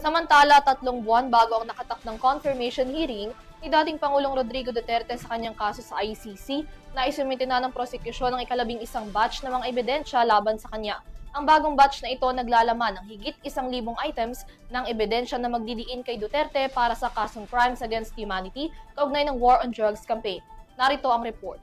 Samantala, 3 buwan bago ang nakatakdang confirmation hearing ni dating Pangulong Rodrigo Duterte sa kanyang kaso sa ICC, na isumite na ng prosekusyon ng ika-11 batch ng mga ebidensya laban sa kanya. Ang bagong batch na ito naglalaman ng higit 1,000 items ng ebidensya na magdidiin kay Duterte para sa kasong Crimes Against Humanity kaugnay ng War on Drugs campaign. Narito ang report.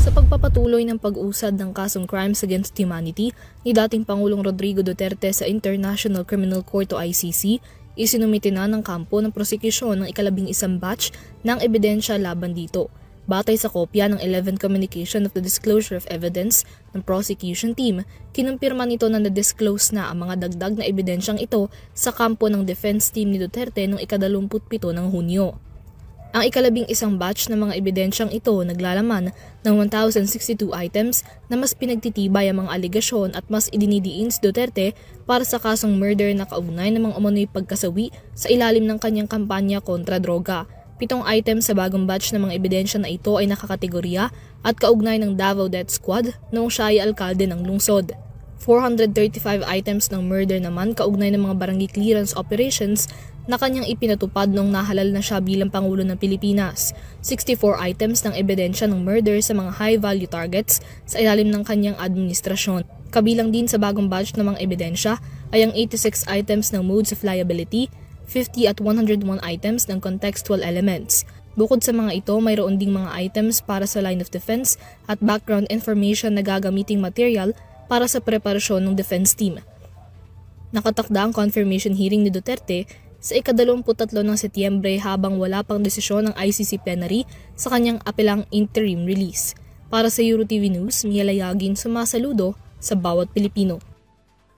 Sa pagpapatuloy ng pag-usad ng kasong Crimes Against Humanity ni dating Pangulong Rodrigo Duterte sa International Criminal Court o ICC, isinumite na ng kampo ng prosekusyon ng ika-11 batch ng ebidensya laban dito. Batay sa kopya ng 11 Communication of the Disclosure of Evidence ng prosecution team, kinumpirma nito na na-disclose na ang mga dagdag na ebidensyang ito sa kampo ng defense team ni Duterte noong ika-27 ng Hunyo. Ang ika-11 batch ng mga ebidensyang ito naglalaman ng 1,062 items na mas pinagtitibay ang mga aligasyon at mas idinidiin si Duterte para sa kasong murder na kaugnay ng mga umano'y pagkasawi sa ilalim ng kanyang kampanya kontra droga. 7 items sa bagong batch ng mga ebidensya na ito ay nakakategorya at kaugnay ng Davao Death Squad noong siya ay alkalde ng lungsod. 435 items ng murder naman kaugnay ng mga barangay clearance operations na kanyang ipinatupad noong nahalal na siya bilang Pangulo ng Pilipinas. 64 items ng ebidensya ng murder sa mga high-value targets sa ilalim ng kanyang administrasyon. Kabilang din sa bagong batch ng mga ebidensya ay ang 86 items ng modes of liability, 50 at 101 items ng contextual elements. Bukod sa mga ito, mayroon ding mga items para sa line of defense at background information na gagamiting material para sa preparasyon ng defense team. Nakatakda ang confirmation hearing ni Duterte sa ika-23 ng Setyembre habang wala pang desisyon ng ICC plenary sa kanyang apelang interim release. Para sa EuroTV News, Mia Layagin, sumasaludo sa bawat Pilipino.